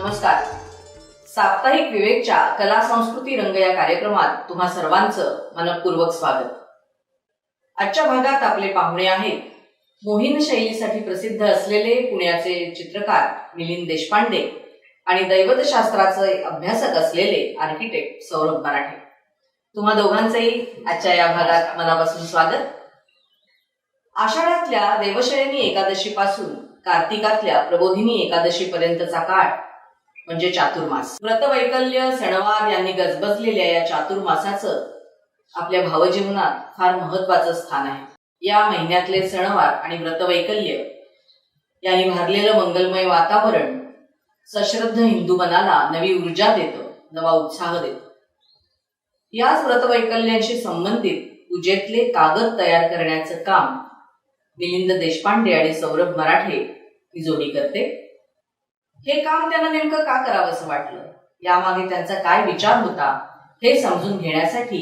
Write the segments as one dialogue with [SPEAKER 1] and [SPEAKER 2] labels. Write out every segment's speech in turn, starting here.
[SPEAKER 1] नमस्कार. साप्ताहिक विवेकच्या कला संस्कृती रंग या कार्यक्रमात तुम्हा सर्वांचं मनपूर्वक स्वागत. आजच्या भागात आपले पाहुणे आहेत मोहीन शैलीसाठी प्रसिद्ध असलेले पुण्याचे चित्रकार मिलिंद देशपांडे आणि दैवतशास्त्राचे अभ्यासक असलेले आर्किटेक्ट सौरभ मराठे. तुम्हा दोघांचेही आजच्या या भागात मनापासून स्वागत. आषाढातल्या देवशयनी एकादशीपासून कार्तिकातल्या प्रबोधिनी एकादशी पर्यंतचा काळ म्हणजे चातुर्मास. व्रतवैकल्य सणवार यांनी गजबजलेल्या या चातुर्मासाचं आपल्या भावजीवनात फार महत्वाचं स्थान आहे. या महिन्यातले सणवार आणि व्रतवैकल्य यांनी भरलेलं मंगलमय वातावरण सश्रद्ध हिंदू मनाला नवी ऊर्जा देतं, नवा उत्साह देतं. याच व्रतवैकल्यांशी संबंधित पूजेतले कागद तयार करण्याचं काम मिलिंद देशपांडे आणि सौरभ मराठे ही जोडी करते. हे काम त्यांना नेमकं का करावं असं वाटलं, यामागे त्यांचा काय विचार होता हे समजून घेण्यासाठी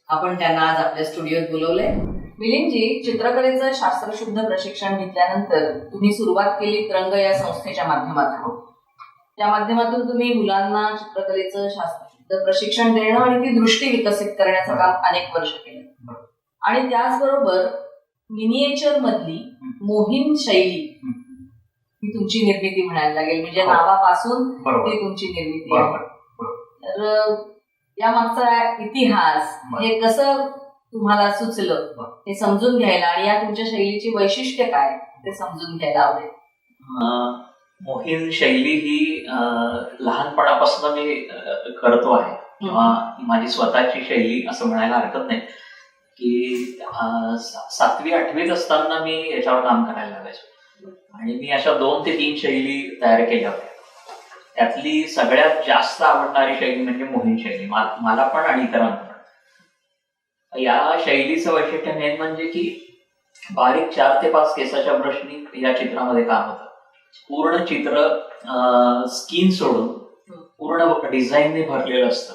[SPEAKER 1] आपण त्यांना आज आपल्या स्टुडिओत बोलवलंय. मिलिंदजी, चित्रकलेचं शास्त्रशुद्ध प्रशिक्षण घेतल्यानंतर तुम्ही सुरुवात केली रंग या संस्थेच्या माध्यमातून. त्या माध्यमातून तुम्ही मुलांना चित्रकलेचं शास्त्रशुद्ध प्रशिक्षण देणं आणि ती दृष्टी विकसित करण्याचं काम अनेक वर्ष केलं. आणि त्याचबरोबर मिनिएचर मधली मोहीन शैली ही तुमची निर्मिती म्हणायला लागेल, म्हणजे नावापासून ती तुमची निर्मिती आहे. तर या मागचा इतिहास हे कसं तुम्हाला सुचलं हे समजून घ्यायला आणि या तुमच्या शैलीची वैशिष्ट्य काय ते समजून घ्यायला आवडेल.
[SPEAKER 2] मोहीन शैली ही लहानपणापासून मी करतो आहे किंवा माझी स्वतःची शैली असं म्हणायला हरकत नाही की 7वी 8वीत असताना मी याच्यावर काम करायला लागायचो आणि मी अशा 2 ते 3 शैली तयार केल्या होत्या. त्यातली सगळ्यात जास्त आवडणारी शैली म्हणजे मोहीन शैली, मला पण आणि इतरांना पण. या शैलीचं वैशिष्ट्य मेन म्हणजे की बारीक 4 ते 5 केसाच्या ब्रशनी या चित्रामध्ये काम होतं. पूर्ण चित्र स्किन सोडून पूर्ण डिझाईनने भरलेलं असतं.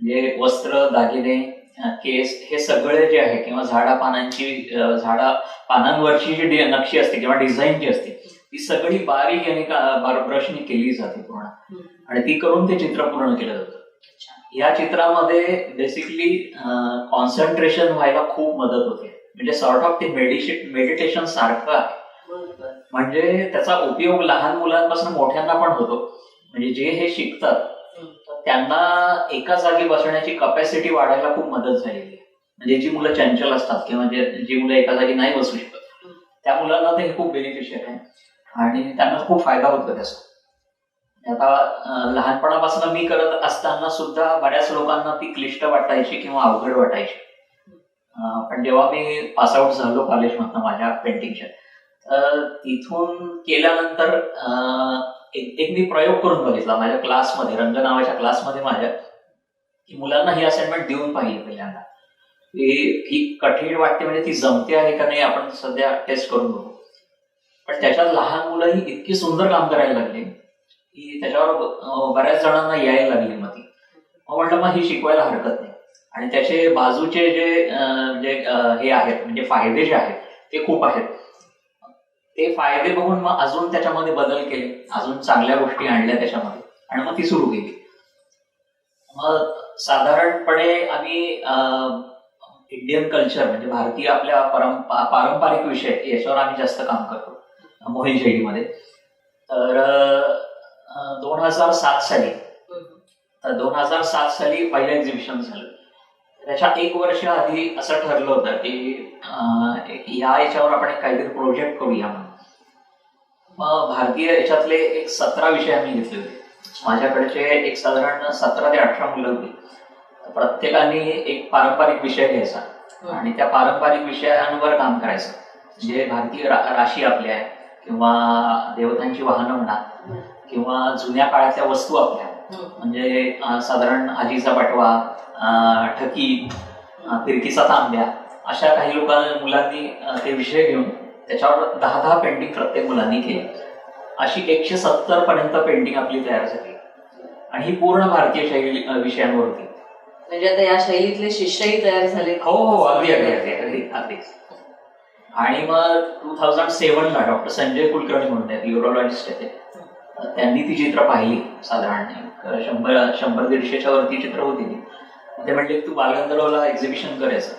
[SPEAKER 2] म्हणजे वस्त्र, दागिने, केस हे सगळे जे आहे किंवा पानांवरची जी नक्षी असते किंवा डिझाईन जी असते ती सगळी बारीक याने ब्रशने केली जाते पूर्ण, आणि ती करून ते चित्र पूर्ण केलं जातं. या चित्रामध्ये बेसिकली कॉन्सन्ट्रेशन व्हायला खूप मदत होते. म्हणजे सॉर्ट ऑफ ते मेडिटेशन सारखं आहे. म्हणजे त्याचा उपयोग लहान मुलांपासून मोठ्यांना पण होतो. म्हणजे जे हे शिकतात त्यांना एका जागी बसण्याची कपॅसिटी वाढायला खूप मदत झालेली आहे. म्हणजे जी मुलं चंचल असतात किंवा जी मुलं एका जागी नाही बसू शकत त्या मुलांना ते खूप बेनिफिशियल आहे आणि त्यांना खूप फायदा होतो त्याचा. आता लहानपणापासून मी करत असताना सुद्धा बऱ्याच लोकांना ती क्लिष्ट वाटायची किंवा अवघड वाटायची. पण जेव्हा मी पासआउट झालो कॉलेजमधनं माझ्या पेंटिंगच्या, तिथून केल्यानंतर एक मी प्रयोग करून बघितला माझ्या क्लासमध्ये, रंग नावाच्या क्लासमध्ये माझ्या, की मुलांना ही असाइनमेंट देऊन पाहिजे पहिल्यांदा. ही कठीण वाटते, म्हणजे ती जमते आहे का नाही आपण सध्या टेस्ट करून बघू. पण त्याच्यात लहान मुलं ही इतकी सुंदर काम करायला लागली की त्याच्यावर बऱ्याच जणांना यायला लागली. मग म्हटलं मग ही शिकवायला हरकत नाही. आणि त्याचे बाजूचे जे हे आहेत म्हणजे फायदे जे आहेत ते खूप आहेत. ते फायदे बघून मग अजून त्याच्यामध्ये बदल केले, अजून चांगल्या गोष्टी आणल्या त्याच्यामध्ये आणि मग ती सुरू केली. मग साधारणपणे आम्ही इंडियन कल्चर म्हणजे भारतीय आपल्या पारंपरिक विषय याच्यावर आम्ही जास्त काम करतो मोहीन शैलीमध्ये. तर 2007 साली पहिलं एक्झिबिशन झालं. त्याच्या 1 वर्ष आधी असं ठरलं होतं की याच्यावर आपण काहीतरी प्रोजेक्ट करूया म्हणून. मग भारतीय याच्यातले एक 17 विषय आम्ही घेतले होते. माझ्याकडचे एक साधारण 17 ते 18 मुलं होती. प्रत्येकाने एक पारंपरिक विषय घ्यायचा आणि त्या पारंपरिक विषयांवर काम करायचं. म्हणजे भारतीय राशी आपल्या किंवा देवतांची वाहनं म्हणा किंवा जुन्या काळातल्या वस्तू आपल्या, म्हणजे साधारण आजीचा बटवा, ठकी, फिरकीचा तांब्या, अशा काही मुलांनी ते विषय घेऊन त्याच्यावर 10 पेंटिंग प्रत्येक मुलांनी केली. अशी 170 पर्यंत पेंटिंग आपली तयार झाली आणि ही पूर्ण भारतीय शैली विषयांवर होती.
[SPEAKER 1] म्हणजे आता या शैलीतले शिष्यही तयार झाले.
[SPEAKER 2] हो, अगदी. आणि मग 2007ला डॉक्टर संजय कुलकर्णी म्हणून आहेत, युरोलॉजिस्ट आहेत, त्यांनी ती चित्र पाहिली. साधारण 100-150च्या वरती चित्र होती ती. ते म्हणले तू बालगंधर्वला एक्झिबिशन करायचं,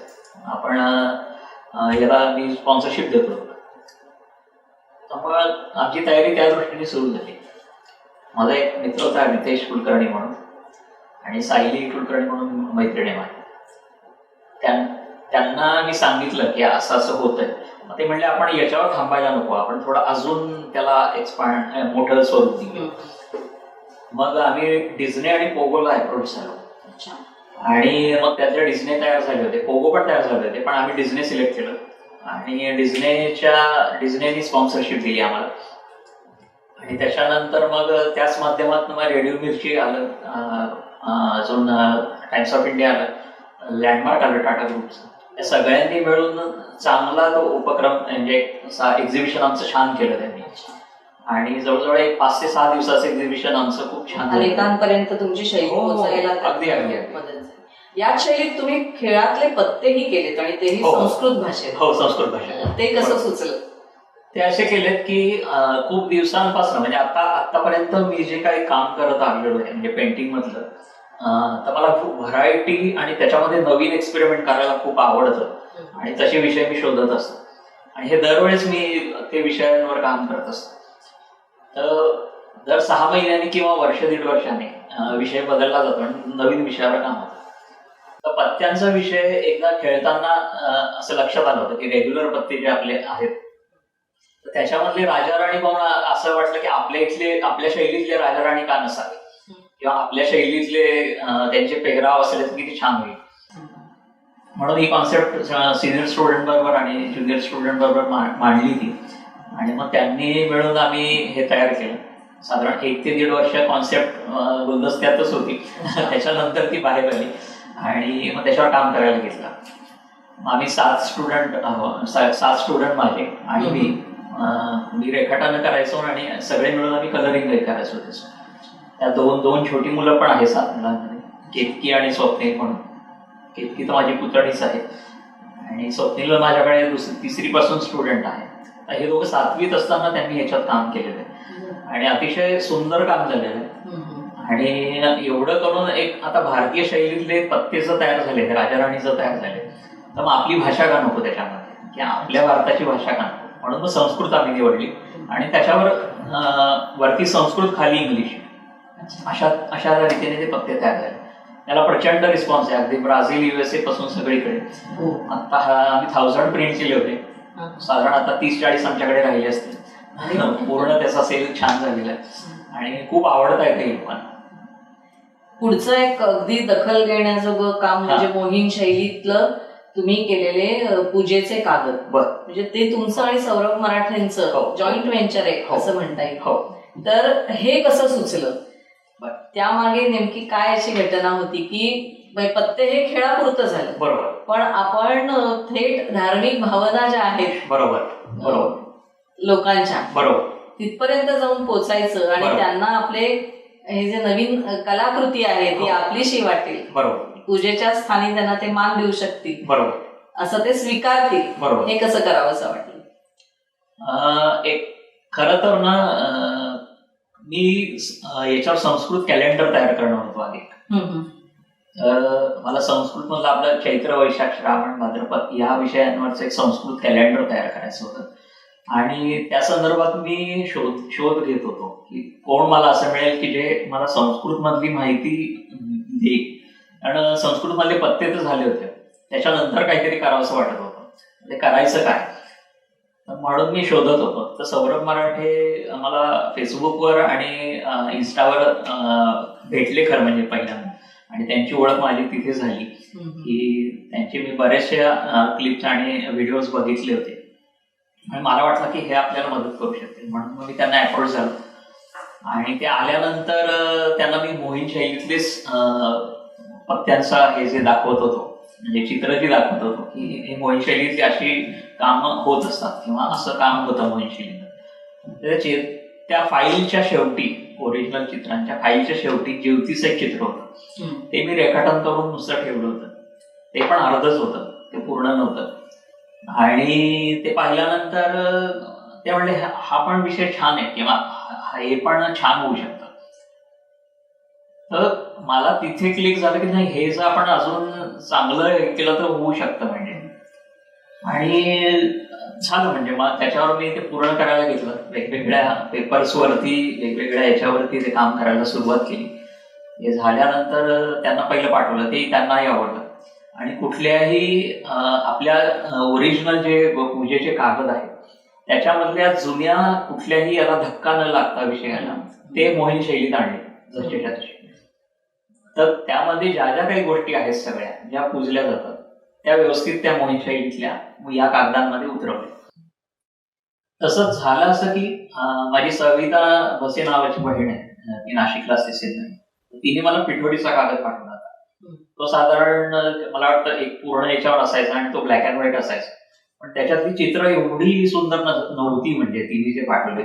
[SPEAKER 2] आपण याला मी स्पॉन्सरशिप देतो. त्यामुळे आमची तयारी त्या दृष्टीने सुरू झाली. माझा एक मित्र होता नितेश कुलकर्णी म्हणून, आणि सायली कुलकर्णी म्हणून मैत्रिणी माझी. त्यांना मी सांगितलं की असं असं होतंय. मग ते म्हणले आपण याच्यावर थांबायला नको, आपण थोडं अजून त्याला एक्सपांड मोठं स्वरूप दिलं. मग आम्ही डिझने आणि पोगोला अप्रोच झालो, आणि मग त्यातल्या डिझने तयार झाले होते, पोगो पण तयार झाले होते, पण आम्ही डिझने सिलेक्ट केलं. आणि डिझनेनी स्पॉन्सरशिप दिली आम्हाला. आणि त्याच्यानंतर मग त्याच माध्यमातून मग रेडिओ मिर्ची आलं, अजून टाइम्स ऑफ इंडिया आलं, लँडमार्क आलं टाटा ग्रुपचं. या सगळ्यांनी मिळून चांगला तो उपक्रम म्हणजे एक्झिबिशन आमचं छान केलं त्यांनी. आणि जवळजवळ एक 5 ते 6 दिवसाचं एक्झिबिशन आमचं खूप छान झालं.
[SPEAKER 1] अनेकांपर्यंत तुमची शैली पोहोचायला
[SPEAKER 2] अगदी अगदी
[SPEAKER 1] मदत झाली. याच शैलीत तुम्ही खेळातले पत्तेही केलेत, आणि तेही संस्कृत भाषेत.
[SPEAKER 2] हो, संस्कृत भाषेत.
[SPEAKER 1] ते कसं सुचलं?
[SPEAKER 2] ते असे केलेत की खूप दिवसांपासून म्हणजे आतापर्यंत मी जे काही काम करत आलेलो आहे म्हणजे पेंटिंग मधलं, तर मला खूप व्हरायटी आणि त्याच्यामध्ये नवीन एक्सपेरिमेंट करायला खूप आवडतं, आणि तसे विषय मी शोधत असतो. आणि हे दरवेळेस मी ते विषयांवर काम करत असतो. तर दर 6 महिन्यांनी किंवा वर्ष 1.5 वर्षाने विषय बदलला जातो आणि नवीन विषयावर काम होतं. तर पत्त्यांचा विषय एकदा खेळताना असं लक्षात आलं होतं की रेग्युलर पत्ते जे आपले आहेत, तर त्याच्यामधले राजा राणी पाहून असं वाटलं की आपल्या शैलीतले राजा राणी का नसावे, किंवा आपल्या शैलीतले त्यांचे पेहराव असेल तर किती छान होईल. म्हणून ही कॉन्सेप्ट सिनियर स्टुडंट बरोबर आणि ज्युनियर स्टुडंट बरोबर मांडली ती. आणि मग त्यांनी मिळून आम्ही हे तयार केलं. साधारण 1 ते 1.5 वर्ष कॉन्सेप्ट गुलदस्त्यातच होती. त्याच्यानंतर ती बाहेर आली आणि मग त्याच्यावर काम करायला घेतलं. आम्ही 7 स्टुडंट माझे आणि मी रेखाटन करायचो, आणि सगळे मिळून आम्ही कलरिंग करायचो. त्या दोन छोटी मुलं पण आहेत 7 मुलांमध्ये, केतकी आणि स्वप्नील म्हणून. केतकी तर माझी पुतणीच आहे, आणि स्वप्नील माझ्याकडे 3री पासून स्टुडंट आहे. हे दोघं 7वीत असताना त्यांनी याच्यात काम केलेलं आहे, आणि अतिशय सुंदर काम झालेलं आहे. आणि एवढं करून एक आता भारतीय शैलीतले पत्ते जर तयार झाले, राजा राणीचं तयार झाले, तर मग आपली भाषा का नको त्याच्यामध्ये, की आपल्या भारताची भाषा का नको. म्हणून मग संस्कृत आम्ही निवडली, आणि त्याच्यावर वरती संस्कृत खाली इंग्लिश, अशा रीतीने ते पत्ते तयार झाले. त्याला प्रचंड रिस्पॉन्स आहे, अगदी ब्राझील, USA पासून सगळीकडे. आता आम्ही 1000 प्रिंट केले होते, साधारण आता 30-40 आमच्याकडे राहिले असतील. पूर्ण त्याचा सेल छान झालेला आहे, आणि खूप आवडत आहे ते लोकांना.
[SPEAKER 1] पुढचं एक अगदी दखल घेण्याजोगं काम म्हणजे मोहीन शैलीतलं तुम्ही केलेले पूजेचे कागद. म्हणजे ते तुमचं आणि सौरभ मराठेंचं जॉईंट व्हेंचर आहे असं म्हणता येईल. तर हे कसं सुचलं? त्यामागे नेमकी काय अशी घटना होती की पत्ते हे खेळापुरतं झालं,
[SPEAKER 2] बरोबर,
[SPEAKER 1] पण आपण थेट धार्मिक भावना ज्या आहेत
[SPEAKER 2] बरोबर
[SPEAKER 1] लोकांच्या,
[SPEAKER 2] बरोबर,
[SPEAKER 1] तिथपर्यंत जाऊन पोचायचं, आणि त्यांना आपले हे जे नवीन कलाकृती आहे ती आपलीशी वाटेल, बरोबर, पूजेच्या स्थानी त्यांना ते मान देऊ शकतील, बरोबर, असं ते स्वीकारतील, बरोबर, हे कसं करावं असं वाटलं?
[SPEAKER 2] एक खरं तर ना मी याच्यावर संस्कृत कॅलेंडर तयार करणार होतो आधी. मला संस्कृत मधलं आपलं चैत्र, वैशाख, श्रावण, भाद्रपद या विषयांवरच एक संस्कृत कॅलेंडर तयार करायचं होतं. आणि त्या संदर्भात मी शोध घेत होतो की कोण मला असं मिळेल की जे मला संस्कृत मधली माहिती देईल. कारण संस्कृत मधले पत्ते तर झाले होते, त्याच्यानंतर काहीतरी करावं असं वाटत होतं, ते करायचं काय, म्हणून मी शोधत होतो. तर सौरभ मराठे मला फेसबुकवर आणि इन्स्टावर भेटले खरं म्हणजे पहिल्यांदा, आणि त्यांची ओळख माझी तिथे झाली की त्यांचे मी बऱ्याचशा क्लिप्स आणि व्हिडिओज बघितले होते, आणि मला वाटलं की हे आपल्याला मदत करू शकतील. म्हणून मी त्यांना अप्रोच झालो, आणि ते आल्यानंतर त्यांना मी मोहीन शैलीतलेच पत्त्यांचा हे जे दाखवत होतो, म्हणजे चित्र जी दाखवत होतो की हे मोहीन शैलीतली अशी कामं होत असतात, किंवा असं काम होतं मोहीन शैलीत. त्या फाईलच्या शेवटी, ओरिजिनल चित्रांच्या फाईलच्या शेवटी ज्योतीचं एक चित्र होतं, ते मी रेखाटन करून नुसतं ठेवलं होतं. ते पण अर्धच होतं, ते पूर्ण नव्हतं. आणि ते पाहिल्यानंतर ते म्हणले हा पण विषय छान आहे, किंवा हे पण छान होऊ शकतं. तर मला तिथे क्लिक झालं की नाही, हे जर आपण अजून चांगलं हे केलं तर होऊ शकतं म्हणजे. आणि झालं म्हणजे मग त्याच्यावर मी ते पूर्ण करायला घेतलं. वेगवेगळ्या पेपर्सवरती वेगवेगळ्या याच्यावरती ते काम करायला सुरुवात केली. हे झाल्यानंतर त्यांना पहिलं पाठवलं, ते त्यांनाही आवडलं. आणि कुठल्याही आपल्या ओरिजिनल जे पूजेचे कागद आहेत त्याच्यामधल्या जुन्या कुठल्याही याला धक्का न लागता विषयाला ते मोहीन शैलीत आणले जसेच्या तसे. तर त्यामध्ये ज्या ज्या काही गोष्टी आहेत सगळ्या ज्या पूजल्या जातात त्या व्यवस्थित त्या मोहीन शैलीतल्या या कागदांमध्ये उतरवल्या. तसंच झालं असं की माझी सविता भसे नावाची बहीण आहे, ती नाशिकला असते सिद्ध. तिने मला पिठोरीचा कागद पाठवला होता. तो साधारण मला वाटतं एक पूर्ण याच्यावर असायचा आणि तो ब्लॅक अँड व्हाईट असायचा. पण त्याच्यातली चित्र एवढी सुंदर नव्हती म्हणजे तिने जे पाठवले.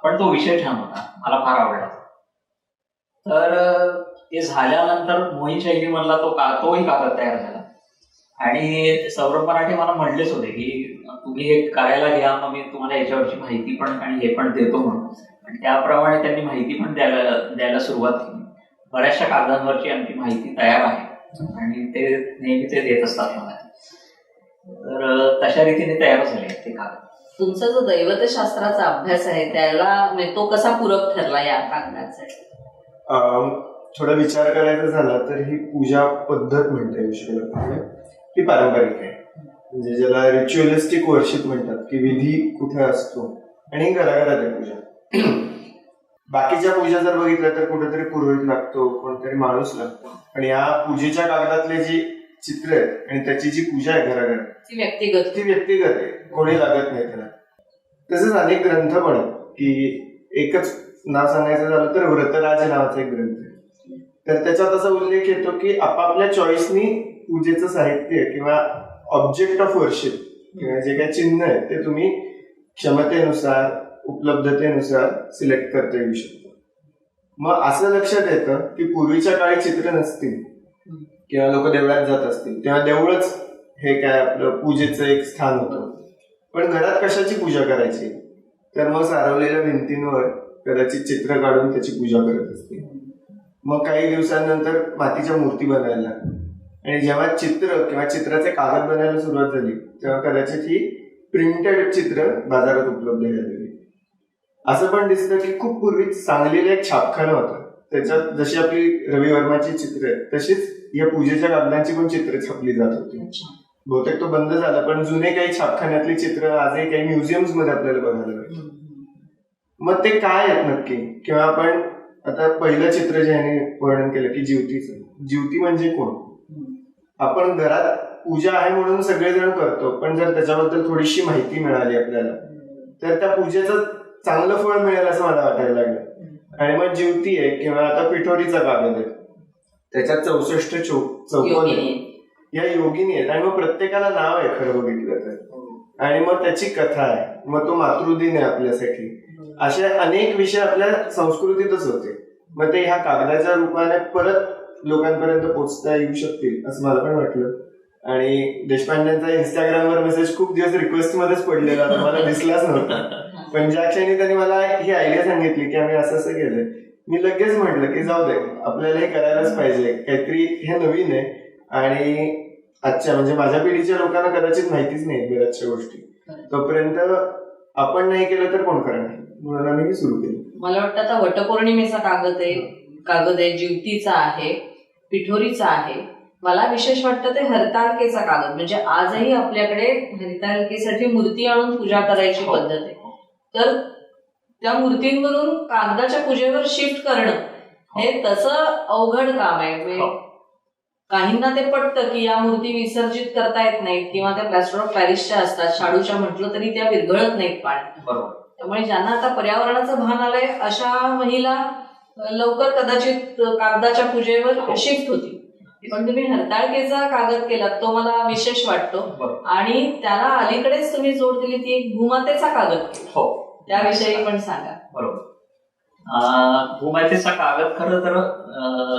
[SPEAKER 2] पण तो विषय छान होता, मला फार आवडला. तर ते झाल्यानंतर मोहीन शैली मधला तोही कागद तयार झाला. आणि सौरभ मराठे मला म्हटलेच होते की तुम्ही हे करायला घ्या, मग मी तुम्हाला याच्यावरची माहिती पण आणि हे पण देतो म्हणून. आणि त्याप्रमाणे त्यांनी माहिती पण द्यायला सुरुवात केली. बऱ्याचशा कागदांवरची आमची माहिती तयार आहे आणि ते नेहमी ते देत असतात मला. तर तशा रीतीने तयार झाले ते कागद.
[SPEAKER 1] तुमचा जो दैवतशास्त्राचा अभ्यास आहे त्याला तो कसा पूरक ठरला या कागदासाठी?
[SPEAKER 3] थोडा विचार करायचा झाला तर ही पूजा पद्धत म्हणता येऊ शकते, ती पारंपरिक आहे. म्हणजे ज्याला रिच्युअलिस्टिक वर्शिप म्हणतात, की विधी कुठे असतो आणि घराघरात आहे पूजा. बाकीच्या पूजा जर बघितल्या तर कुठेतरी पुरोहित लागतो, कोणतरी माणूस लागतो. आणि या पूजेच्या कागदातले जी चित्र आहेत आणि त्याची जी पूजा आहे घराघरात ती व्यक्तिगत आहे, कोणी लागत नाही त्याला. तसेच अनेक ग्रंथ पण आहेत, की एकच नाव सांगायचं झालं तर व्रतराज नावाचा एक ग्रंथ आहे. तर त्याच्यात असा उल्लेख येतो की आपापल्या चॉईसनी पूजेचं साहित्य किंवा ऑब्जेक्ट ऑफ वर्शिप किंवा जे काही चिन्ह आहे ते तुम्ही क्षमतेनुसार उपलब्धतेनुसार सिलेक्ट करता येऊ शकतो. मग असं लक्षात येतं की पूर्वीच्या काळी चित्र नसतील किंवा लोक देवळात जात असतील तेव्हा देऊळच हे काय आपलं पूजेचं एक स्थान होतं. पण घरात कशाची पूजा करायची, तर मग सारवलेल्या भिंतींवर कदाचित चित्र काढून त्याची पूजा करत असतील. मग काही दिवसांनंतर मातीच्या मूर्ती बनायला लागल्या. आणि जेव्हा चित्र किंवा चित्राचे कागद बनायला सुरुवात झाली तेव्हा कदाचित ही प्रिंटेड चित्र बाजारात उपलब्ध झालेली. असं पण दिसतं की खूप पूर्वी सांगलीला एक छापखाना होता, त्याच्यात जशी आपली रवी वर्माची चित्र आहेत तशीच या पूजेच्या कागदांची पण चित्र छापली जात होती. बहुतेक तो बंद झाला, पण जुने काही छापखान्यातली चित्र आजही काही म्युझियम्स मध्ये आपल्याला बघायला मिळतात. मग ते काय आहेत नक्की, किंवा आपण आता पहिलं चित्र ज्याने वर्णन केलं की ज्योतीचं, ज्योती म्हणजे कोण? आपण घरात पूजा आहे म्हणून सगळेजण करतो, पण जर त्याच्याबद्दल थोडीशी माहिती मिळाली आपल्याला तर त्या पूजेचं चांगलं फळ मिळेल असं मला वाटायला लागलं. आणि मग ज्योती आहे किंवा आता पिठोरीचा कागद आहे, त्याच्यात 64 चौकोन या योगिनी आहेत. आणि मग प्रत्येकाला नाव आहे खरं बघितलं तर. आणि मग त्याची कथा आहे, मग तो मातृदिन आहे आपल्यासाठी. असे अनेक विषय आपल्या संस्कृतीतच होते. मग ते ह्या कागदाच्या रूपाने परत लोकांपर्यंत पोहोचता येऊ शकतील असं मला पण वाटलं. आणि देशपांडेंचा इंस्टाग्रामवर मेसेज खूप दिवस रिक्वेस्ट मध्येच पडलेला, मला दिसलाच नव्हता. पण ज्या क्षणी त्यांनी मला ही आयडिया सांगितली की आम्ही असं केलंय, मी लगेच म्हटलं की जाऊ दे, आपल्याला हे करायलाच पाहिजे, काहीतरी हे नवीन आहे. आणि आजच्या म्हणजे माझ्या पिढीच्या लोकांना कदाचित माहितीच नाही बऱ्याचशा गोष्टी, तोपर्यंत आपण नाही केलं तर कोण करणार, म्हणून आम्ही हे सुरू केलं.
[SPEAKER 1] मला वाटतं आता वटपौर्णिमेचा कागद आहे, ज्योतीचा आहे, पिठोरीचा आहे. मला विशेष वाटतं ते हरताळकेचा कागद, म्हणजे आजही आपल्याकडे हरताळकेसाठी मूर्ती आणून पूजा करायची पद्धत आहे. तर त्या मूर्तींवरून कागदाच्या पूजेवर शिफ्ट करणं हे तसं अवघड काम आहे. काहींना ते पटतं की या मूर्ती विसर्जित करता येत नाहीत किंवा त्या प्लॅस्टर ऑफ पॅरिसच्या असतात, शाडूच्या म्हटलं तरी त्या विरघळत नाहीत पाण्यात. त्यामुळे ज्यांना आता पर्यावरणाचं भान आलंय अशा महिला लवकर कदाचित कागदाच्या पूजेवर शिफ्ट होतील. पण तुम्ही हरताळकेचा कागद केलात तो मला विशेष वाटतो. आणि त्याला अलीकडेच तुम्ही जोड दिली ती एक भूमातेचा कागद केला, त्याविषयी पण सांगा.
[SPEAKER 2] बरोबर. भूमातेचा कागद खरं तर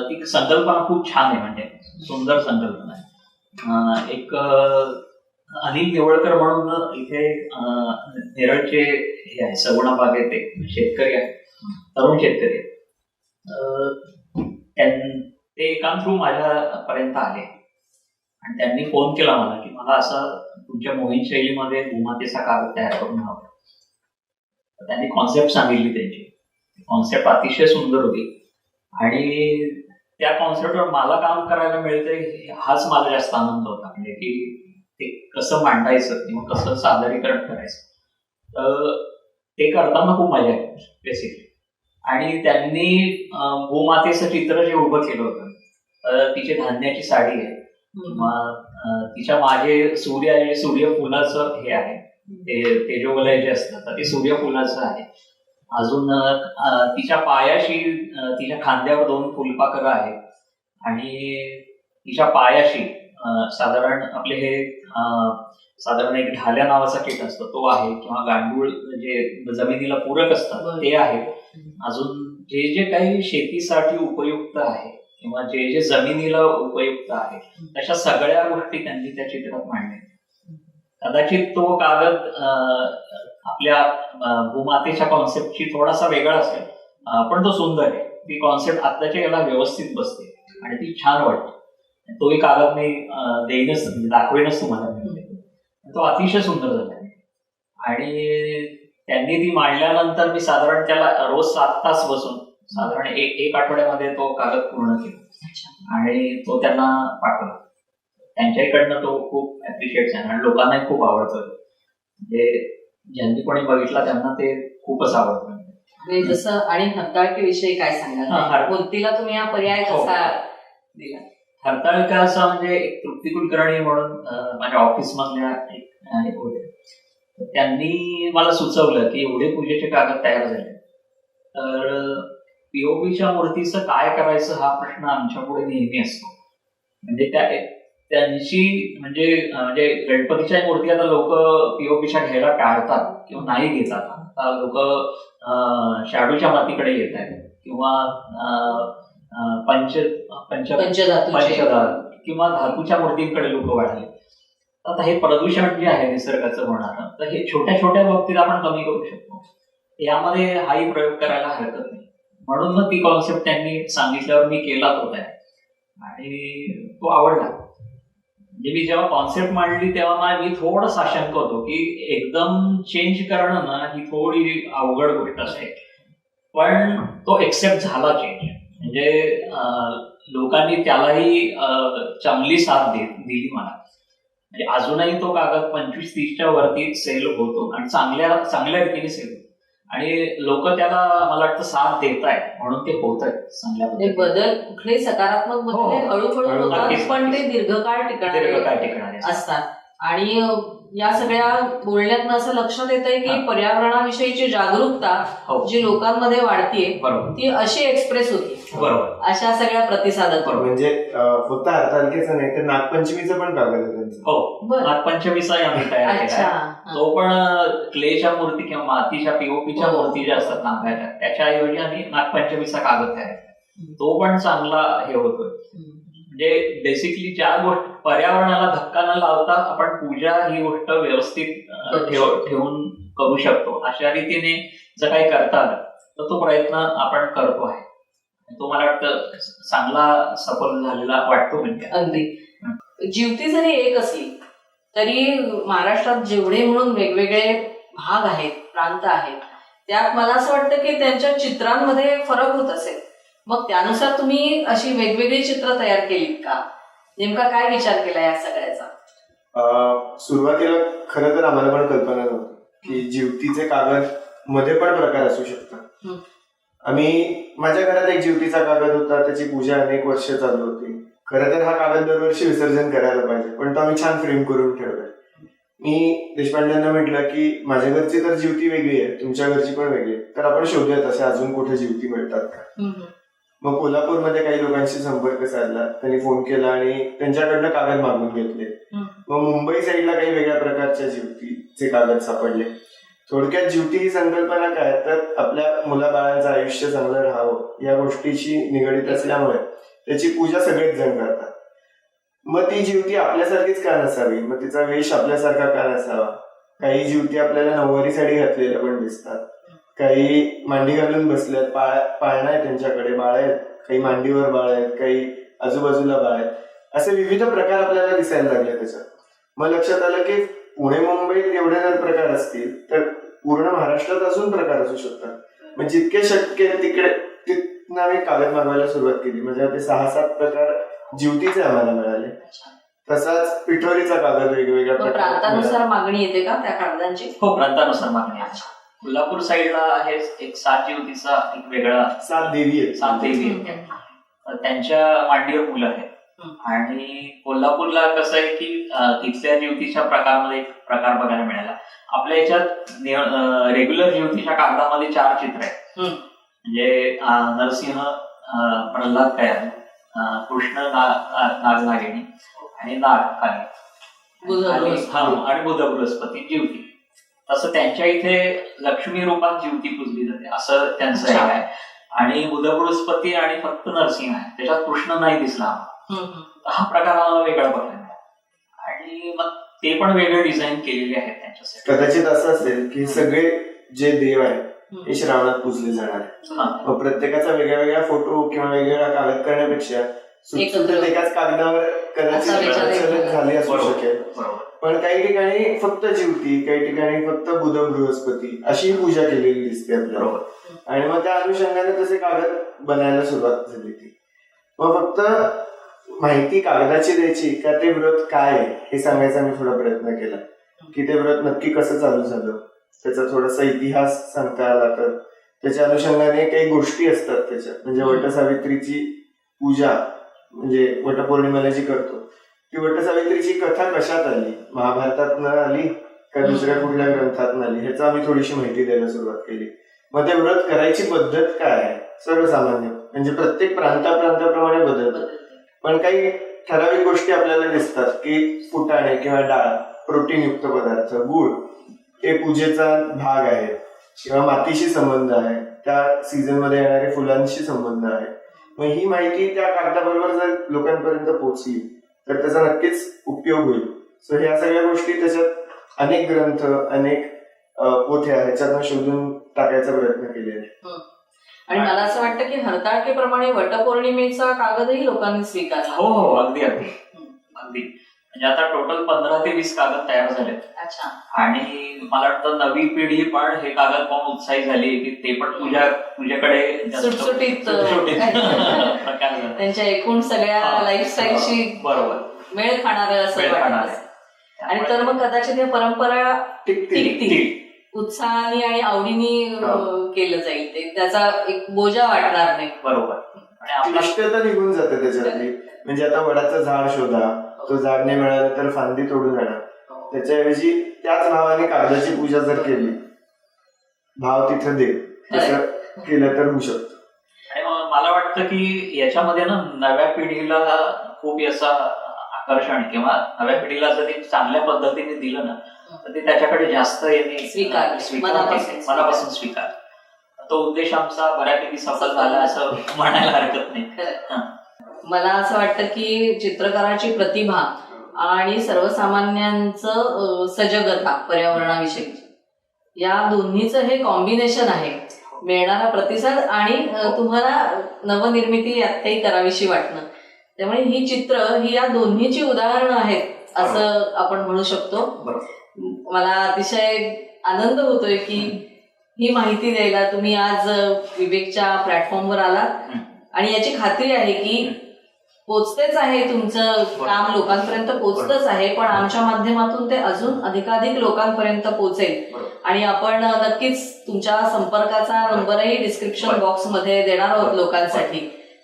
[SPEAKER 2] ती संकल्पना खूप छान आहे, म्हणजे सुंदर संकल्पना आहे. एक अनिल देवळकर म्हणून इथे नेरळचे हे आहे, सगुणा बागेत एक शेतकरी आहे, तरुण शेतकरी आहेत. ते काम थ्रू माझ्यापर्यंत आले आणि त्यांनी फोन केला मला की मला असं तुमच्या मोहीम शैलीमध्ये भूमातेचा कागद तयार करून हवा. त्यांनी कॉन्सेप्ट सांगितली त्यांची. कॉन्सेप्ट अतिशय सुंदर होती आणि त्या कॉन्सेप्टवर मला काम करायला मिळतंय हाच माझा जास्त आनंद होता. म्हणजे की ते कसं मांडायचं किंवा कसं सादरीकरण करायचं, तर ते करताना खूप मजा येते बेसिकली. आणि त्यांनी भूमातेचं चित्र जे उभं केलं होतं, तिची धान्याची साडी आहे किंवा तिच्या मागे सूर्यफुलाचं हे आहे, ते तेजोवलय जे असतं तर ते सूर्यफुलाचं आहे. अजून तिच्या पायाशी तिच्या खांद्यावर 2 फुलपाखरं आहेत आणि तिच्या पायाशी साधारण आपले हे साधारण एक ढाल्या नावाचा कीट असतो तो आहे किंवा गांडूळ जे जमिनीला पूरक असतात ते आहे. अजून जे जे काही शेतीसाठी उपयुक्त आहे किंवा जे जे जमिनीला उपयुक्त आहे तशा सगळ्या गोष्टी त्यांनी त्या चित्रात मांडल्या. कदाचित तो कागद आपल्या भूमातेच्या कॉन्सेप्टची थोडासा वेगळा असेल, पण तो सुंदर आहे. ती कॉन्सेप्ट आताच्या याला व्यवस्थित बसते आणि ती छान वाटते. तोही कागद मी दाखवेनच तुम्हाला. तो अतिशय सुंदर झाला आणि त्यांनी ती मांडल्यानंतर मी साधारण त्याला रोज 7 तास बसून साधारण एक आठवड्यामध्ये तो कागद पूर्ण केला आणि तो त्यांना पाठवला. त्यांच्याकडनं तो खूप अप्रिशिएट झाला आणि लोकांनाही खूप आवडतो. म्हणजे ज्यांनी कोणी बघितला त्यांना ते खूपच आवडतं.
[SPEAKER 1] जसं आणि हरताळकीविषयी काय सांगाल? मूर्तीला तुम्ही हा पर्याय कसा दिला?
[SPEAKER 2] हरताळका असा म्हणजे एक तृप्ती कुलकर्णी म्हणून माझ्या ऑफिस मधल्या एक होते, त्यांनी मला सुचवलं की एवढे पूजेचे कागद तयार झाले तर पीओपीच्या मूर्तीचं काय करायचं हा प्रश्न आमच्या पुढे नेहमी असतो. म्हणजे त्यांची म्हणजे गणपतीच्या मूर्ती आता लोक पीओपीच्या घ्यायला टाळतात किंवा नाही घेतात. आता लोक शाडूच्या मातीकडे येत आहेत किंवा पंचधातू किंवा धातूच्या मूर्तींकडे लोक वाढले. आता हे प्रदूषण जे आहे निसर्गाचं होणार, तर हे छोट्या छोट्या बाबतीत आपण कमी करू शकतो. यामध्ये हाही प्रयोग करायला हरकत नाही. म्हणून मग ती कॉन्सेप्ट त्यांनी सांगितल्यावर मी केला तो आणि तो आवडला. म्हणजे मी जेव्हा कॉन्सेप्ट मांडली तेव्हा मी थोडं साशंक होतो की एकदम चेंज करणं ना ही थोडी अवघड गोष्ट असते, पण तो एक्सेप्ट झाला चेंज. म्हणजे लोकांनी त्यालाही चांगली साथ दिली मला. म्हणजे अजूनही तो कागद 25-30च्या वरती सेल होतो आणि चांगल्या रीतीने सेल होतो आणि लोक त्याला मला वाटतं साथ देत आहेत म्हणून ते होत आहेत चांगल्या
[SPEAKER 1] बदल. कुठले सकारात्मक बदल हळूहळू होतात पण ते दीर्घकाळ टिकणारे असतात. आणि या सगळ्या बोलण्यातनं असं लक्षात येतंय की पर्यावरणाविषयीची जागरूकता जी लोकांमध्ये वाढतीये ती अशी एक्सप्रेस होती अशा सगळ्या प्रतिसादात.
[SPEAKER 3] म्हणजे फक्त हरतालिकेचं नाही तर नागपंचमीचं पण कागद आहे त्यांचं.
[SPEAKER 2] हो, नागपंचमीचाही आम्ही तयार केला. तो पण क्लेच्या मूर्ती किंवा मातीच्या पीओपीच्या मूर्ती ज्या असतात नागायला त्याच्याऐवजी आम्ही नागपंचमीचा कागद तयार केला. तो पण चांगला हे होतोय. म्हणजे बेसिकली ज्या गोष्टी पर्यावरणाला धक्का न लावता आपण पूजा ही गोष्ट व्यवस्थित ठेवून करू शकतो अशा रीतीने जर काही करता आलं तर तो प्रयत्न आपण करतो आहे. तो मला वाटतं चांगला सफल झालेला वाटतो. म्हणजे
[SPEAKER 1] अगदी जीवती जरी एक असली तरी महाराष्ट्रात जेवढे म्हणून वेगवेगळे भाग आहेत, प्रांत आहेत, त्यात मला असं वाटतं की त्यांच्या चित्रांमध्ये फरक होत असेल. मग त्यानुसार तुम्ही अशी वेगवेगळी चित्र तयार केलीत का? नेमका काय विचार केला या सगळ्याचा?
[SPEAKER 3] सुरुवातीला खरं तर आम्हाला पण कल्पना नव्हती की जीवतीचे कागद मध्ये पण प्रकार असू शकतात. माझ्या घरात एक जीवतीचा कागद होता, त्याची पूजा अनेक वर्ष चालू होती. खरं तर हा कागद दरवर्षी विसर्जन करायला पाहिजे, पण तो आम्ही छान फ्रेम करून ठेवलाय. मी देशपांड्यांना म्हटलं की माझ्या घरची तर जीवती वेगळी आहे, तुमच्या घरची पण वेगळी आहे, तर आपण शोधूयात असे अजून कुठे जीवती मिळतात का. मग कोल्हापूरमध्ये काही लोकांशी संपर्क साधला, त्यांनी फोन केला आणि त्यांच्याकडनं कागद मागून घेतले. मग मुंबई साईडला काही वेगळ्या प्रकारच्या जीवतीचे कागद सापडले. थोडक्यात जीवती ही संकल्पना काय तर आपल्या मुलाबाळांचं आयुष्य चांगलं राहावं या गोष्टीशी निगडीत असल्यामुळे त्याची पूजा सगळेच जण करतात. मग ती जीवती आपल्यासारखीच का नसावी, मग तिचा वेश आपल्यासारखा का नसावा. काही जीवती आपल्याला नऊवारी साडी घातलेल्या पण दिसतात, काही मांडी घालून बसल्यात, पाळणा आहे त्यांच्याकडे, बाळ आहेत, काही मांडीवर बाळ आहेत, काही आजूबाजूला बाळ आहेत, असे विविध प्रकार आपल्याला दिसायला लागले त्याच्यात. मग लक्षात आलं की पुणे मुंबईत एवढे जर प्रकार असतील तर पूर्ण महाराष्ट्रात अजून प्रकार असू शकतात. मग जितके शक्य तिकडे तिथनं आम्ही कागद मागवायला सुरुवात केली. म्हणजे ते 6-7 प्रकार जिवतीचे आम्हाला मिळाले. तसाच पिठोरीचा कागद वेगवेगळ्या
[SPEAKER 1] मग प्रांतानुसार मागणी येते का त्या कागदांची?
[SPEAKER 2] हो, प्रांतानुसार मागणी आहे. कोल्हापूर साईडला आहे एक 7 जिवतीचा एक वेगळा,
[SPEAKER 3] 7 देवी आहेत.
[SPEAKER 2] 7 देवी आहेत, त्यांच्या मांडीवर मुलं आहेत. आणि कोल्हापूरला कसं आहे की तिथल्या ज्योतीच्या प्रकारामध्ये एक प्रकार बघायला मिळाला. आपल्या याच्यात रेग्युलर ज्योतीच्या कागदामध्ये 4 चित्र आहेत. म्हणजे नरसिंह, प्रल्हाद कयान, कृष्ण नागनागिनी आणि नाग काली आणि बुध बृहस्पती ज्योती. तसं त्यांच्या इथे लक्ष्मी रूपात ज्योती पूजली जाते असं त्यांचं हे आहे. आणि बुध बृहस्पती आणि फक्त नरसिंह आहे, त्याच्यात कृष्ण नाही दिसला. हा प्रकार मला वेगळा बघायला मिळाला. आणि मग ते पण वेगळे डिझाईन केलेले आहेत त्यांच्यासाठी.
[SPEAKER 3] कदाचित असं असेल की सगळे जे देव आहेत हे श्रावणात पूजले जाणार आहे. मग प्रत्येकाचा वेगळ्या वेगळ्या फोटो किंवा वेगवेगळा कागद करण्यापेक्षा एकाच कागदावर कदाचित झाले असू शकेल. पण काही ठिकाणी फक्त ज्योती, काही ठिकाणी फक्त बुध बृहस्पती अशी पूजा केलेली दिसते आपल्याला. आणि मग त्या अनुषंगाने तसे कागद बनायला सुरुवात झाली ती. मग फक्त माहिती कागदाची द्यायची का ते व्रत काय आहे हे सांगायचा मी थोडा प्रयत्न केला. की ते व्रत नक्की कसं चालू झालं, त्याचा थोडासा इतिहास सांगता आला तर त्याच्या अनुषंगाने काही गोष्टी असतात त्याच्यात. म्हणजे वटसावित्रीची पूजा, म्हणजे वटपौर्णिमेला जी करतो ती वटसावित्रीची कथा कशात आली, महाभारतात आली का दुसऱ्या कुठल्या ग्रंथात आली, ह्याचा आम्ही थोडीशी माहिती द्यायला सुरुवात केली. मग ते व्रत करायची पद्धत काय आहे सर्वसामान्य, म्हणजे प्रत्येक प्रांताप्रमाणे बदलतं. पण काही ठराविक गोष्टी आपल्याला दिसतात की फुटाणे किंवा डाळ, प्रोटीनयुक्त पदार्थ, गुळ हे पूजेचा भाग आहे किंवा मातीशी संबंध आहे, त्या सीझन मध्ये येणारे फुलांशी संबंध आहे. मग ही माहिती त्या कागदाबरोबर जर लोकांपर्यंत पोहोचली तर त्याचा नक्कीच उपयोग होईल. सो ह्या सगळ्या गोष्टी त्याच्यात अनेक ग्रंथ, अनेक पोथ्या ह्याच्यातनं शोधून टाकायचा प्रयत्न केलेला आहे.
[SPEAKER 1] आणि मला असं वाटतं की हरताळकेप्रमाणे वटपौर्णिमेचा कागदही लोकांनी स्वीकारला.
[SPEAKER 2] हो हो, अगदी अगदी अगदी. म्हणजे आता टोटल 15 ते 20 कागद तयार झालेत.
[SPEAKER 1] अच्छा.
[SPEAKER 2] आणि मला वाटतं नवी पिढी पण हे कागद पाहून उत्साही झाली की ते पण पूजेकडे
[SPEAKER 1] सुटसुटीत
[SPEAKER 2] प्रकार
[SPEAKER 1] त्यांच्या एकूण सगळ्या लाईफस्टाईलशी
[SPEAKER 2] बरोबर
[SPEAKER 1] मेळ खाणार असं वाटतं. आणि तर मग कदाचित या परंपरा टिकतील, उत्साहाने आणि आवडीने केलं जाईल. ते त्याचा एक बोजा वाटणार नाही.
[SPEAKER 2] बरोबर.
[SPEAKER 3] आणि क्लिष्टता निघून जाते त्याच्यातली. म्हणजे आता वडाचं झाड शोधा, तो झाड नाही मिळालं तर फांदी तोडून आणा. त्याच्याऐवजी त्याच भावाने कागदाची पूजा जर केली, भाव तिथं दे, तसं केलं तर होऊ शकतं.
[SPEAKER 2] आणि मला वाटतं की याच्यामध्ये ना नव्या पिढीला खूप याचा आकर्षण किंवा नव्या पिढीला जर ते चांगल्या पद्धतीने दिलं ना तर ते त्याच्याकडे जास्त मनापासून स्वीकार. तो उद्देश आमचा बऱ्यापैकी सफल झाला असं म्हणायला हरकत नाही.
[SPEAKER 1] मला असं वाटतं की चित्रकाराची प्रतिभा आणि सर्वसामान्यांचं सजगता पर्यावरणाविषयी या दोन्हीचं हे कॉम्बिनेशन आहे. मिळणारा प्रतिसाद आणि तुम्हाला नवनिर्मिती यातही करावीशी वाटणं. त्यामुळे ही चित्र ही या दोन्हीची उदाहरणं आहेत असं आपण म्हणू शकतो. मला अतिशय आनंद होतोय की ही माहिती द्यायला तुम्ही आज विवेकच्या प्लॅटफॉर्मवर आलात. आणि याची खात्री आहे की पोचतेच आहे, तुमचं काम लोकांपर्यंत पोचतच आहे, पण आमच्या माध्यमातून ते अजून अधिकाधिक लोकांपर्यंत पोचेल. आणि आपण नक्कीच तुमच्या संपर्काचा नंबरही डिस्क्रिप्शन बॉक्समध्ये देणार आहोत लोकांसाठी.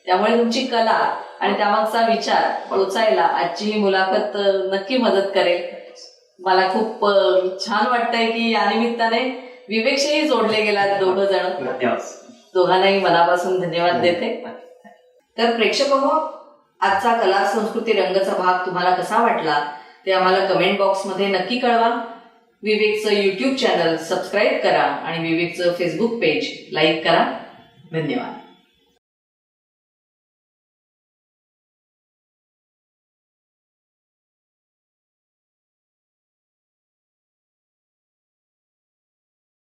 [SPEAKER 1] त्यामुळे तुमची कला आणि त्यामागचा विचार पोचायला आजची ही मुलाखत नक्की मदत करेल. मला खूप छान वाटतंय की या निमित्ताने विवेकशीही जोडले गेलात दोघं जण. दोघांनाही मनापासून धन्यवाद देते. तर प्रेक्षक हो, आजचा कला संस्कृती रंगचा भाग तुम्हाला कसा वाटला ते आम्हाला कमेंट बॉक्समध्ये नक्की कळवा. विवेकचं युट्यूब चॅनल सबस्क्राईब करा आणि विवेकचं फेसबुक पेज लाईक करा. धन्यवाद.